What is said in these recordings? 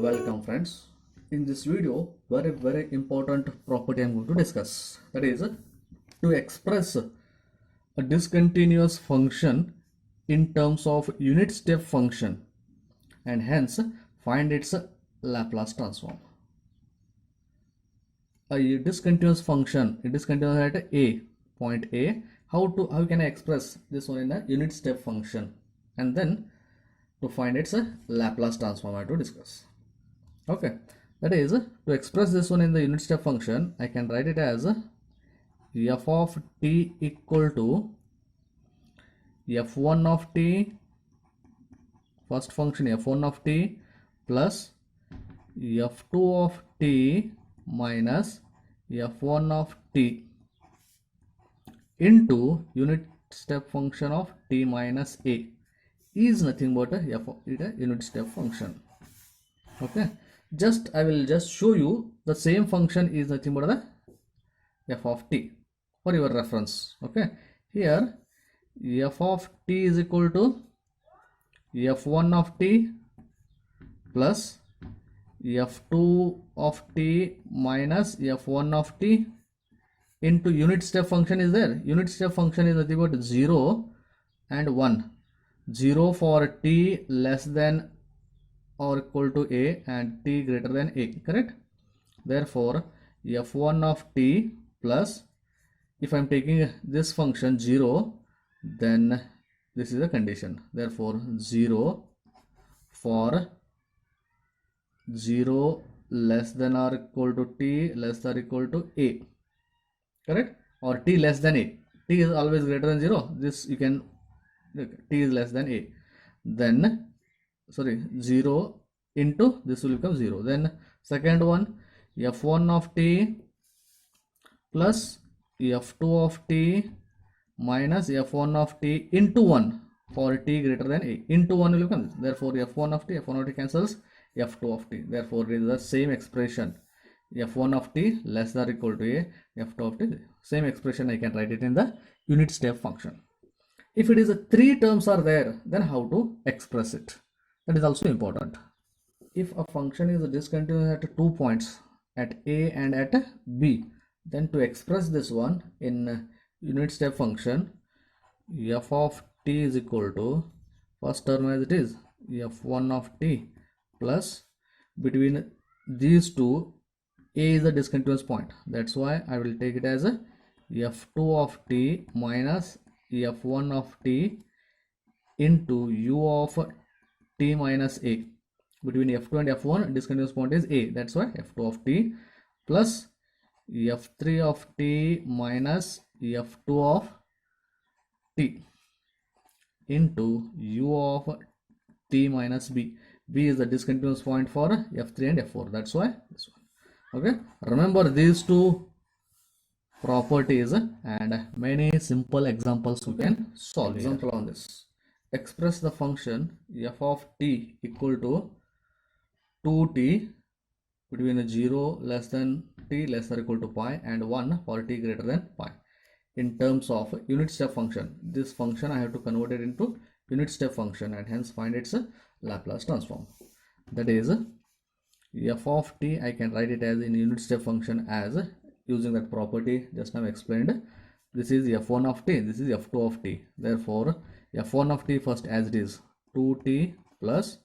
Welcome friends. In this video, very important property I am going to discuss. That is to express a discontinuous function in terms of unit step function and hence find its Laplace transform. A discontinuous function, it is continuous at a point A. How can I express this one in a unit step function, and then to find its Laplace transform I have to discuss. Okay, that is to express this one in the unit step function, I can write it as f of t equal to f1 of t, first function f1 of t plus f2 of t minus f1 of t into unit step function of t minus a is nothing but a unit step function. Okay, I will just show you the same function is nothing but the f of t for your reference. Okay, here f of t is equal to f1 of t plus f2 of t minus f1 of t into unit step function is there. Unit step function is nothing but 0 and 1. 0 for t less than or equal to a and t greater than a, correct? Therefore f1 of t plus, if I am taking this function 0, then this is a condition, therefore 0 for 0 less than or equal to t less than or equal to a, correct? Or t less than a, t is always greater than 0, this you can, t is less than a, then 0 into this will become 0. Then second one, f1 of t plus f2 of t minus f1 of t into 1 for t greater than a, into 1 will become, therefore f1 of t cancels, f2 of t, therefore it is the same expression, f1 of t less than or equal to a, f2 of t, same expression I can write it in the unit step function. If it is a 3 terms are there, then how to express it, that is also important. If a function is discontinuous at 2 points, at a and at b, then to express this one in unit step function, f of t is equal to, first term as it is f1 of t plus, between these two a is a discontinuous point, that's why I will take it as a f2 of t minus f1 of t into u of t minus a. Between f2 and f1 discontinuous point is a, that's why f2 of t plus f3 of t minus f2 of t into u of t minus b. B is the discontinuous point for f3 and f4, that's why this one. Okay, remember these two properties and many simple examples we can solve. Example on this, express the function f of t equal to 2t between 0 less than t less than or equal to pi and 1 for t greater than pi in terms of unit step function. This function I have to convert it into unit step function and hence find its Laplace transform. That is f of t, I can write it as in unit step function as using that property just now explained. This is f1 of t, this is f2 of t, therefore f1 of t first as it is 2t plus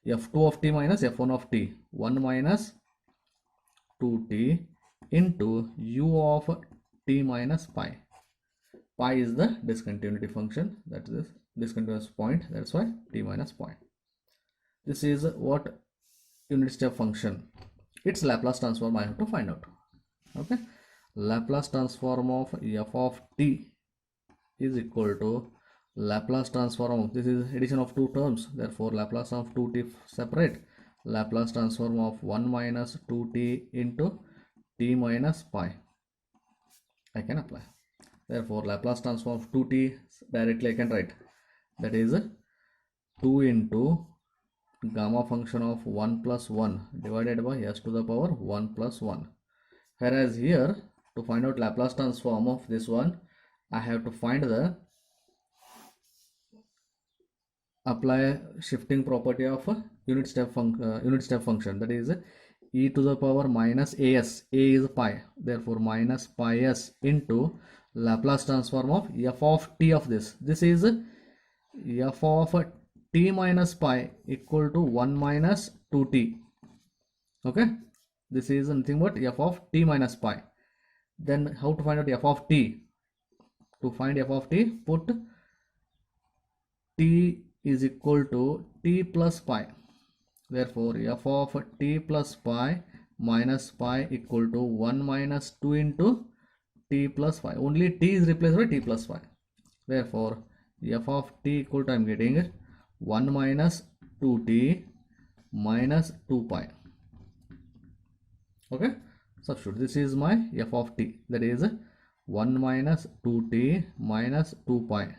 f2 of t minus f1 of t, 1 minus 2t into u of t minus pi. Pi is the discontinuity function, that is discontinuous point, that's why t minus pi. This is what unit step function, its Laplace transform I have to find out. Okay, Laplace transform of f of t is equal to Laplace transform of, this is addition of 2 terms, therefore Laplace of 2t separate, Laplace transform of 1 minus 2t into t minus pi I can apply. Therefore Laplace transform of 2t directly I can write, that is 2 into gamma function of 1 plus 1 divided by s to the power 1 plus 1. Whereas here to find out Laplace transform of this one, I have to find the apply shifting property of a unit step function, that is e to the power minus as. A is pi, therefore minus pi s into Laplace transform of f of t of this. This is f of t minus pi equal to 1 minus 2t. Okay, this is nothing but f of t minus pi. Then how to find out f of t? To find f of t, put t is equal to t plus pi. Therefore f of t plus pi minus pi equal to 1 minus 2 into t plus pi. Only t is replaced by t plus pi. Therefore f of t equal to, I am getting 1 minus 2t minus 2 pi. Okay, substitute. This is my f of t, that is 1 minus 2t minus 2 pi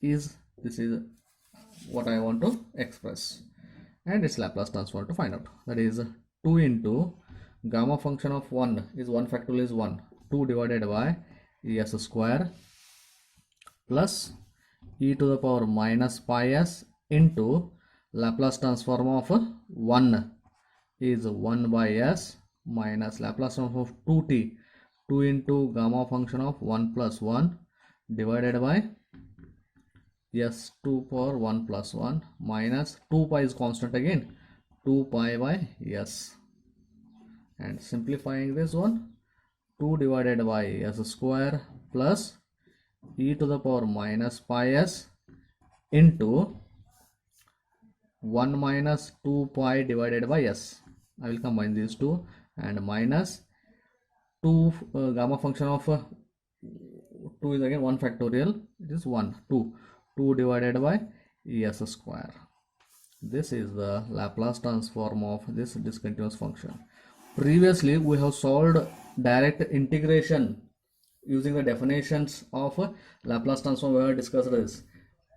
is, this is what I want to express, and its Laplace transform to find out. That is 2 into gamma function of 1 is 1 factorial is 1, 2 divided by s square plus e to the power minus pi s into Laplace transform of 1 is 1 by s minus Laplace transform of 2t, 2 into gamma function of 1 plus 1 divided by s2 power 1 plus 1 minus 2 pi is constant again, 2 pi by s, and simplifying this one, 2 divided by s square plus e to the power minus pi s into 1 minus 2 pi divided by s. I will combine these two, and minus 2 gamma function of 2 is again 1 factorial, it is 1, 2 divided by s square. This is the Laplace transform of this discontinuous function. Previously we have solved direct integration using the definitions of Laplace transform. We have discussed this.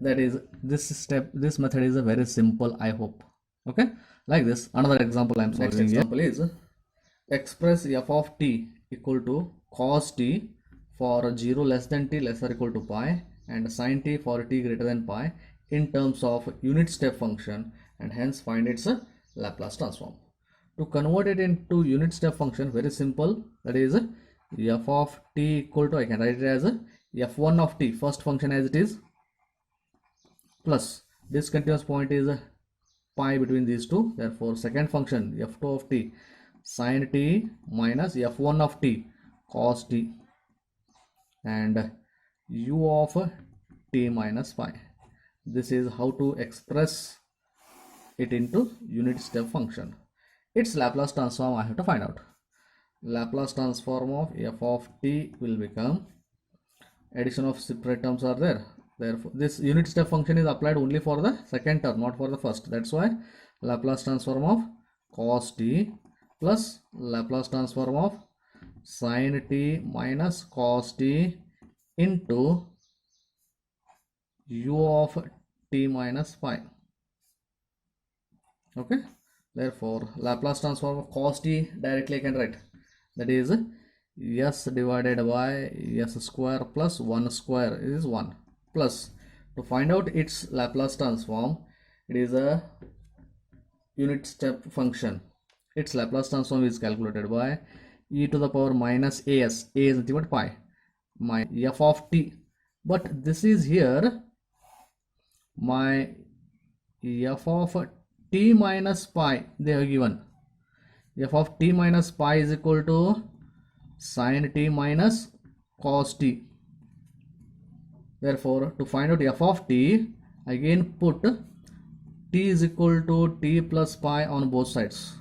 That is, this method is a very simple, I hope. Okay, like this. Another example I am solving. Next example is express f of t equal to cos t for 0 less than t less or equal to pi, and sin t for t greater than pi in terms of unit step function, and hence find its Laplace transform. To convert it into unit step function, very simple, that is f of t equal to, I can write it as f1 of t, first function as it is, plus discontinuous point is pi between these two, therefore second function f2 of t sin t minus f1 of t cos t, and u of t minus pi. This is how to express it into unit step function. Its Laplace transform I have to find out. Laplace transform of f of t will become, addition of separate terms are there, therefore this unit step function is applied only for the second term, not for the first. That's why Laplace transform of cos t plus Laplace transform of sin t minus cos t into u of t minus pi. Okay, therefore Laplace transform of cos t directly I can write, that is s divided by s square plus 1 square is 1, plus to find out its Laplace transform, it is a unit step function. Its Laplace transform is calculated by e to the power minus as, a is nothing but pi, my f of t, but this is here my f of t minus pi they have given. F of t minus pi is equal to sin t minus cos t. Therefore to find out f of t, again put t is equal to t plus pi on both sides.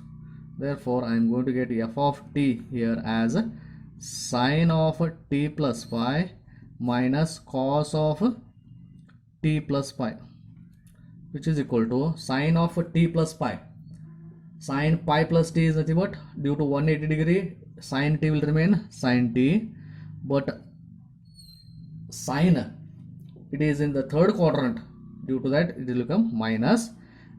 Therefore I am going to get f of t here as sin of t plus pi minus cos of t plus pi, which is equal to sin of t plus pi. Sin pi plus t is nothing but, due to 180 degree sin t will remain sin t, but sin it is in the third quadrant, due to that it will become minus,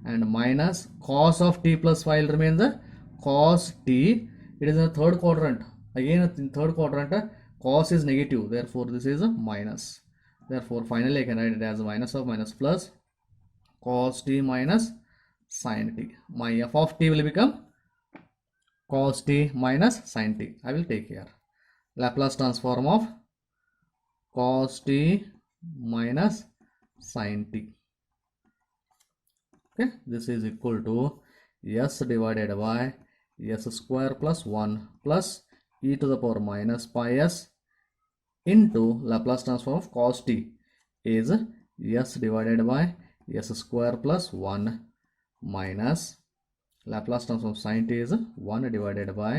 and minus cos of t plus pi will remain the cos t, it is in the third quadrant, again in third quadrant cos is negative, therefore this is a minus. Therefore finally I can write it as minus of minus plus cos t minus sin t. My f of t will become cos t minus sin t. I will take here Laplace transform of cos t minus sin t. Okay, this is equal to s divided by s square plus 1 plus e to the power minus pi s into Laplace transform of cos t is s divided by s square plus 1 minus Laplace transform of sin t is 1 divided by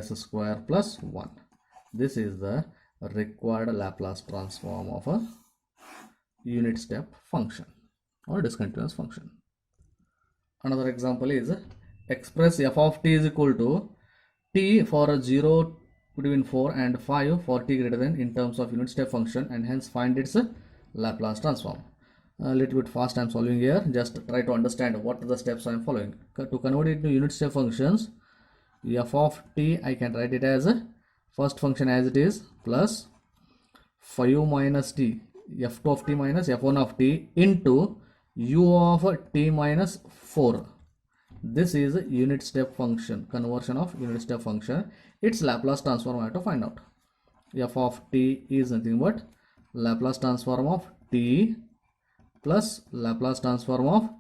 s square plus 1. This is the required Laplace transform of a unit step function or discontinuous function. Another example is express f of t is equal to t for 0 between 4 and 5 for t greater than in terms of unit step function, and hence find its Laplace transform. A little bit fast I am solving here. Just try to understand what are the steps I am following. To convert it into unit step functions, f of t I can write it as a first function as it is plus 5 minus t, f2 of t minus f1 of t into u of t minus 4. This is a unit step function, conversion of unit step function. Its Laplace transform I have to find out. F of t is nothing but Laplace transform of t plus Laplace transform of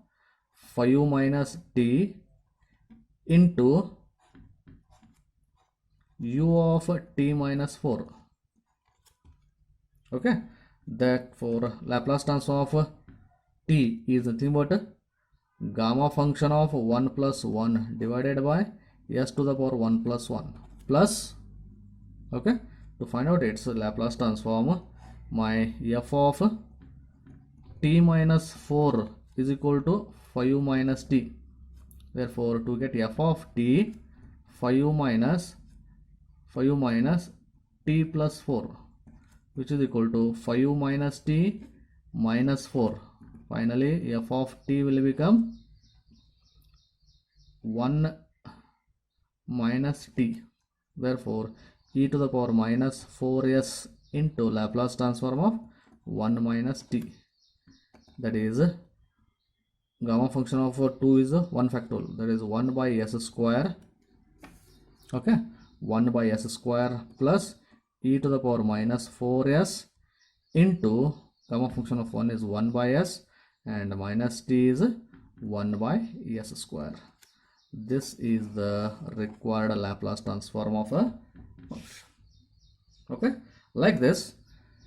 5 minus t into u of t minus 4. Okay, therefore Laplace transform of t is nothing but gamma function of 1 plus 1 divided by s to the power 1 plus 1 plus, okay, to find out its Laplace transform, my f of t minus 4 is equal to 5 minus t. Therefore to get f of t, 5 minus t plus 4, which is equal to 5 minus t minus 4. Finally f of t will become 1 minus t. Therefore e to the power minus 4s into Laplace transform of 1 minus t, that is gamma function of 2 is 1 factorial, that is 1 by s square, okay, 1 by s square plus e to the power minus 4s into gamma function of 1 is 1 by s and minus t is 1 by s square. This is the required Laplace transform of a function. Okay, like this.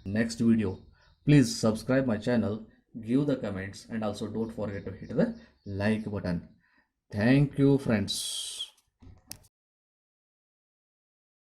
Next video, please subscribe my channel, give the comments, and also don't forget to hit the like button. Thank you friends.